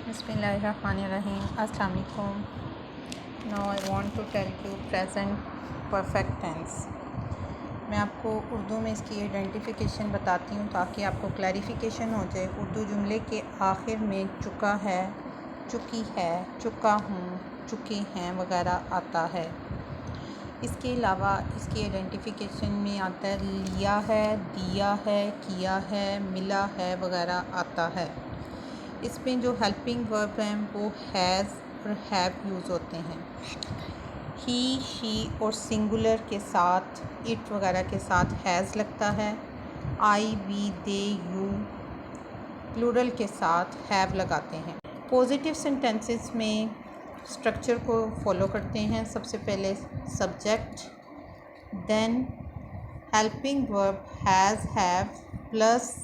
बिस्मिल्लाहिर्रहमानिर्रहीम। अस्सलाम वालेकुम। Now I want to tell you present perfect tense. मैं आपको उर्दू में इसकी आइडेंटिफिकेशन बताती हूँ ताकि आपको क्लैरिफिकेशन हो जाए। उर्दू जुमले के आखिर में चुका है, चुकी है, चुका हूँ, चुके हैं वगैरह आता है। इसके अलावा इसकी आइडेंटिफिकेशन में आता है लिया है, दिया है, किया है, मिला है वगैरह आता है। इसमें जो हेल्पिंग वर्ब हैं वो हैज़ और हैव यूज़ होते हैं। ही, शी और सिंगुलर के साथ, इट वगैरह के साथ हैज़ लगता है। I, we, they, you plural के साथ हैव लगाते हैं। पॉजिटिव सेंटेंसेस में स्ट्रक्चर को फॉलो करते हैं। सबसे पहले subject, then helping verb has, have plus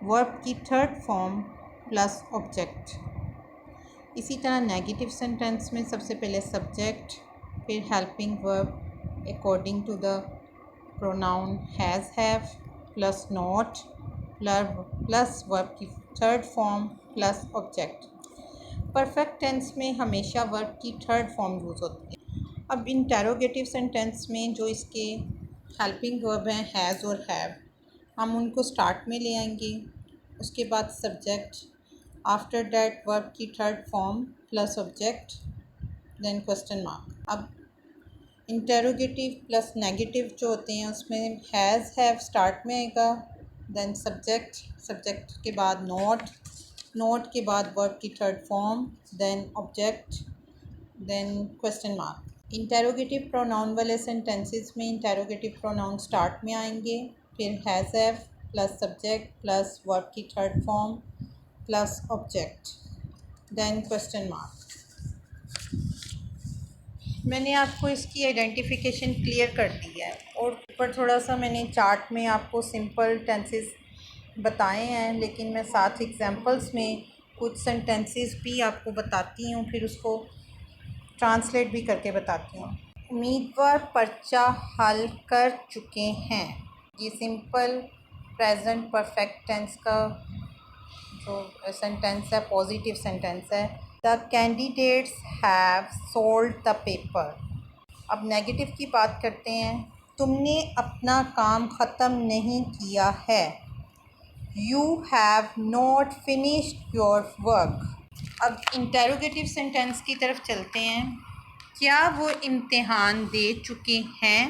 verb की थर्ड फॉर्म प्लस ऑब्जेक्ट। इसी तरह नेगेटिव सेंटेंस में सबसे पहले सब्जेक्ट, फिर helping verb according to the pronoun has, have plus not plus verb की third form plus object. Perfect tense में हमेशा वर्ब की थर्ड फॉर्म यूज़ होती है। अब इंटेरोगेटिव सेंटेंस में जो इसके हेल्पिंग वर्ब हैं हैज़ और हैव, हम उनको स्टार्ट में ले आएंगे। उसके बाद सब्जेक्ट, आफ्टर डैट वर्ब की third form plus object, then question mark. अब इंटेरोगेटिव प्लस नेगेटिव जो होते हैं उसमें हैज़, हैव स्टार्ट में आएगा, देन सब्जेक्ट, सब्जेक्ट के बाद नॉट, नोट के बाद वर्ब की third form, then object, then question mark. Interrogative pronoun वाले सेंटेंसेस में इंटेरोगेटिव प्रोनाउन स्टार्ट में आएंगे, फिर has, have plus subject plus verb की third form plus object, then question mark. मैंने आपको इसकी आइडेंटिफिकेशन क्लियर कर दी है और ऊपर थोड़ा सा मैंने चार्ट में आपको सिंपल टेंसेस बताए हैं, लेकिन मैं साथ एग्जांपल्स में कुछ सेंटेंसेस भी आपको बताती हूँ, फिर उसको ट्रांसलेट भी करके बताती हूँ। उम्मीदवार पर्चा हल कर चुके हैं, ये सिंपल प्रेजेंट परफेक्ट टेंस का जो सेंटेंस है पॉजिटिव सेंटेंस है। The candidates have sold the paper. अब नेगेटिव की बात करते हैं। तुमने अपना काम ख़त्म नहीं किया है। You have not finished your work. अब इंटेरोगेटिव सेंटेंस की तरफ चलते हैं। क्या वो इम्तिहान दे चुके हैं?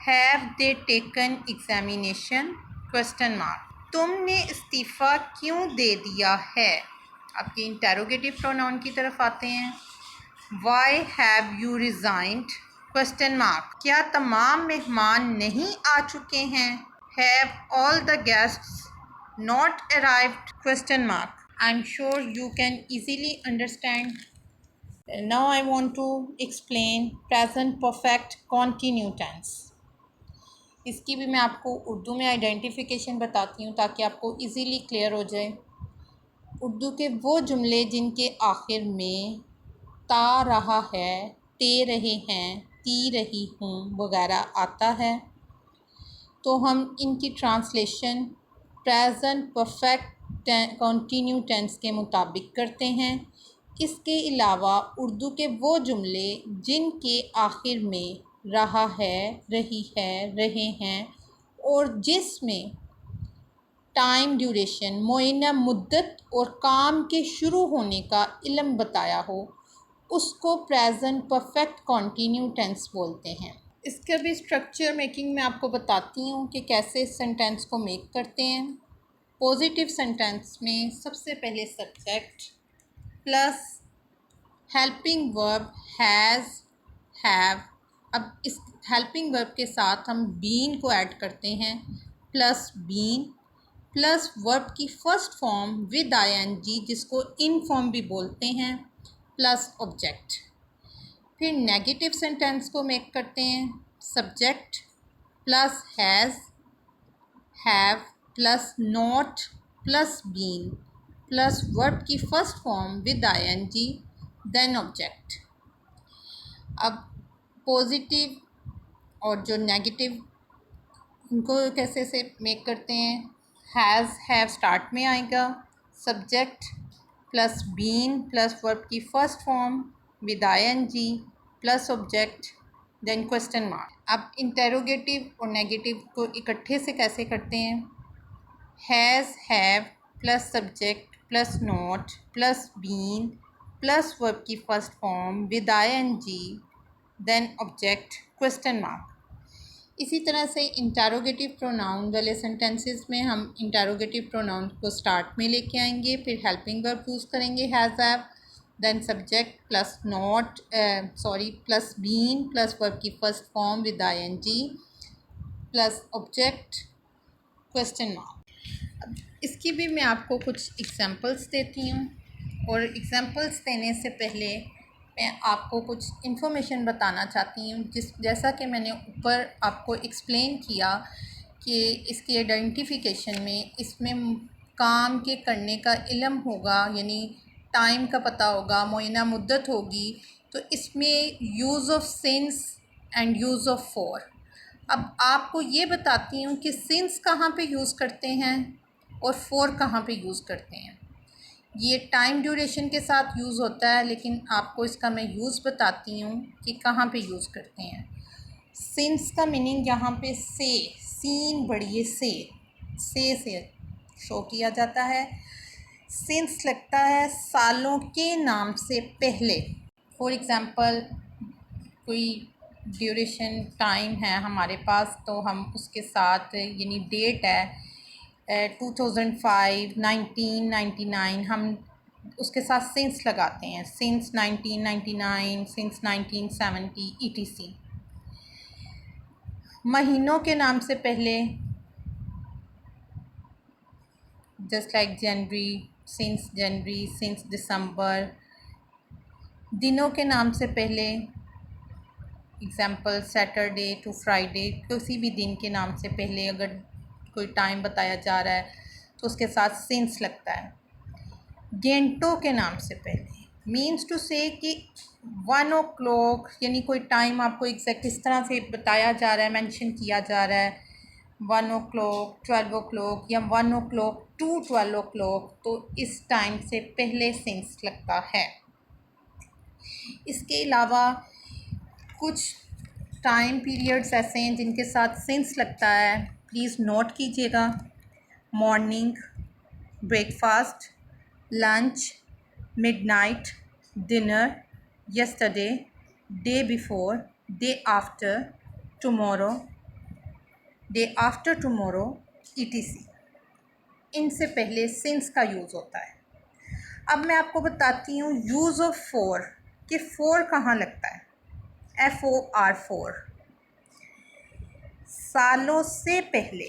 Have they taken examination? Question mark. तुमने इस्तीफ़ा क्यों दे दिया है? आपके इंटेरोगेटिव प्रोनाउन की तरफ आते हैं। Why have you resigned? Question mark. क्या तमाम मेहमान नहीं आ चुके हैं? Have all the guests not arrived? Question mark. I am sure you can easily understand. Now I want to explain present perfect continue tense. इसकी भी मैं आपको उर्दू में आइडेंटिफिकेशन बताती हूँ ताकि आपको इजीली क्लियर हो जाए। उर्दू के वो जुमले जिनके आखिर में ता रहा है, ते रहे हैं, ती रही हूँ वगैरह आता है तो हम इनकी translation present perfect continue tense के मुताबिक करते हैं। इसके अलावा उर्दू के वो जुमले जिनके आखिर में रहा है, रही है, रहे हैं और जिसमें टाइम ड्यूरेशन मुअय्यना मुद्दत और काम के शुरू होने का इल्म बताया हो, उसको प्रेजेंट परफेक्ट कॉन्टिन्यू टेंस बोलते हैं। इसका भी स्ट्रक्चर मेकिंग में आपको बताती हूँ कि कैसे इस सेंटेंस को मेक करते हैं। पॉजिटिव सेंटेंस में सबसे पहले subject plus helping verb has, have. अब इस हेल्पिंग वर्ब के साथ हम बीन को ऐड करते हैं, प्लस बीन प्लस वर्ब की फ़र्स्ट फॉर्म विद आईएनजी जिसको इन फॉर्म भी बोलते हैं प्लस ऑब्जेक्ट। फिर नेगेटिव सेंटेंस को मेक करते हैं। Subject plus has, have plus not plus been plus verb की first form with ING then object. अब पॉजिटिव और जो नेगेटिव इनको कैसे से मेक करते हैं। हैज़, हैव स्टार्ट में आएगा, subject plus been plus verb की first form with ING plus object then question mark. अब इंटेरोगेटिव और नेगेटिव को इकट्ठे से कैसे करते हैं? Has, have plus subject plus not plus been plus verb की first form with ING then object question mark. इसी तरह से इंटेरोगेटिव प्रोनाउन वाले सेंटेंसेस में हम इंटेरोगेटिव प्रोनाउन को स्टार्ट में लेके आएंगे, फिर हेल्पिंग वर्ब यूज़ करेंगे has, have, then subject plus not plus been plus verb की first form with ING plus object question mark. इसकी भी मैं आपको कुछ एग्जांपल्स देती हूँ, और एग्जांपल्स देने से पहले मैं आपको कुछ इन्फॉर्मेशन बताना चाहती हूँ। जैसा कि मैंने ऊपर आपको एक्सप्लेन किया कि इसकी आइडेंटिफिकेशन में इसमें काम के करने का इल्म होगा, यानी टाइम का पता होगा, मुअय्यना मुद्दत होगी, तो इसमें use of since and use of for. अब आपको ये बताती हूँ कि सिंस कहाँ पे यूज़ करते हैं और फॉर कहाँ पे यूज़ करते हैं। ये टाइम ड्यूरेशन के साथ यूज़ होता है, लेकिन आपको इसका मैं यूज़ बताती हूँ कि कहाँ पे यूज़ करते हैं। सिंस का मीनिंग यहाँ पे से, सीन बढ़िए से शो किया जाता है। सिंस लगता है सालों के नाम से पहले। फॉर एग्ज़ाम्पल कोई ड्यूरेशन टाइम है हमारे पास, तो हम उसके साथ यानी डेट है 2005, 1999, हम उसके साथ सिंस लगाते हैं, सिंस 1999, सिंस 1970 ETC। महीनों के नाम से पहले जस्ट लाइक जनवरी, सिंस दिसंबर। दिनों के नाम से पहले एग्ज़ाम्पल सैटरडे टू फ्राइडे, किसी भी दिन के नाम से पहले अगर कोई टाइम बताया जा रहा है तो उसके साथ सिंस लगता है। घंटों के नाम से पहले मीन्स टू से कि 1 o'clock, यानी कोई टाइम आपको एग्जैक्ट इस तरह से बताया जा रहा है, मेंशन किया जा रहा है 1 o'clock, 12 o'clock या 1 o'clock to 12 o'clock, तो इस टाइम से पहले सिंस लगता है। इसके अलावा कुछ टाइम पीरियड्स ऐसे हैं जिनके साथ सिंस लगता है, प्लीज़ नोट कीजिएगा। Morning, breakfast, lunch, midnight, dinner, yesterday, day before, day after tomorrow ETC। इनसे पहले सिंस का यूज़ होता है। अब मैं आपको बताती हूँ यूज़ ऑफ फॉर, कि फॉर कहाँ लगता है। FOR, सालों से पहले।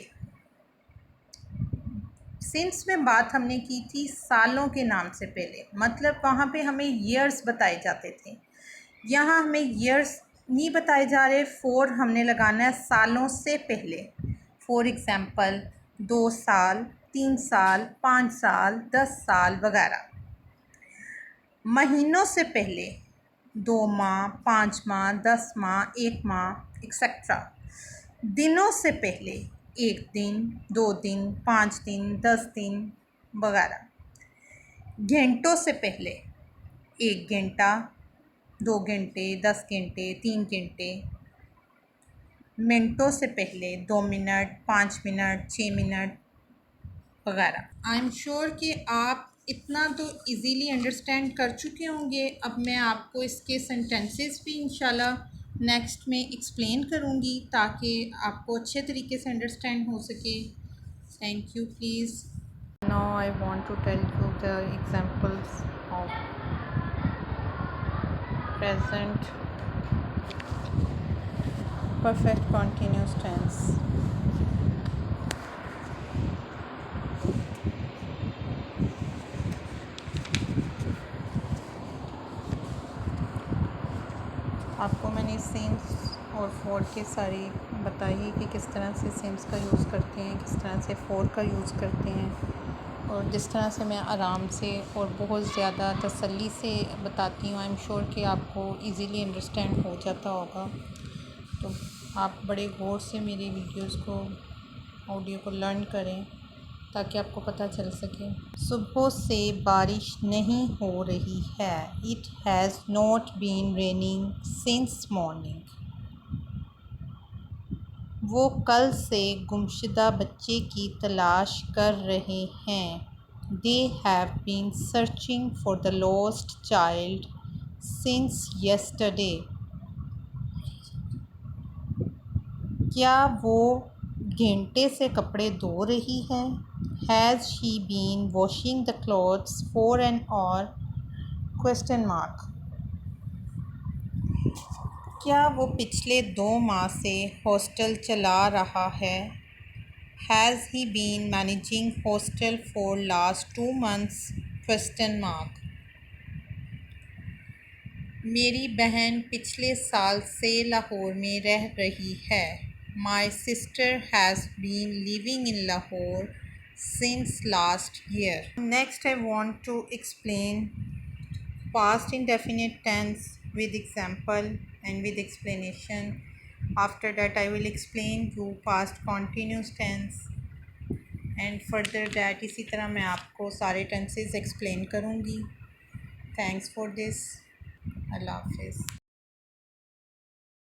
सिंस में बात हमने की थी सालों के नाम से पहले, मतलब वहाँ पे हमें ईयर्स बताए जाते थे। यहाँ हमें ईयर्स नहीं बताए जा रहे, फॉर हमने लगाना है सालों से पहले। फॉर एग्ज़ाम्पल 2 साल, 3 साल, 5 साल, 10 साल वगैरह। महीनों से पहले 2 माह, 5 माह, 10 माह, 1 माह एक्सेट्रा। दिनों से पहले 1 दिन, 2 दिन, 5 दिन, 10 दिन वगैरह। घंटों से पहले 1 घंटा, 2 घंटे, 10 घंटे, 3 घंटे। मिनटों से पहले 2 मिनट, 5 मिनट, 6 मिनट वगैरह। आई एम श्योर कि आप इतना तो इजीली अंडरस्टैंड कर चुके होंगे। अब मैं आपको इसके सेंटेंसेस भी इंशाल्लाह नेक्स्ट में एक्सप्लेन करूँगी ताकि आपको अच्छे तरीके से अंडरस्टैंड हो सके। Thank you. Please now I want to tell you the examples of present perfect continuous tense. आपको मैंने सिंस और फॉर के सारी बताई कि किस तरह से सिंस का यूज़ करते हैं, किस तरह से फॉर का यूज़ करते हैं, और जिस तरह से मैं आराम से और बहुत ज़्यादा तसल्ली से बताती हूँ। आई एम श्योर कि आपको इजीली अंडरस्टैंड हो जाता होगा। तो आप बड़े गौर से मेरी वीडियोस को, ऑडियो को लर्न करें। ताकि आपको पता चल सके। सुबह से बारिश नहीं हो रही है। It has not been raining since morning. वो कल से गुमशुदा बच्चे की तलाश कर रहे हैं। They have been searching for the lost child since yesterday. क्या वो घंटे से कपड़े धो रही है? Has she been washing the clothes for an hour? Question mark. क्या वो पिछले 2 माह से हॉस्टल चला रहा है? Has he been managing hostel for last 2 months? Question mark. मेरी बहन पिछले साल से लाहौर में रह रही है। My sister has been living in Lahore since last year. Next I want to explain past indefinite tense with example and with explanation. After that I will explain you past continuous tense and further that इसी तरह मैं आपको सारे tenses explain करूँगी. Thanks for this. अल्लाह हाफिज़.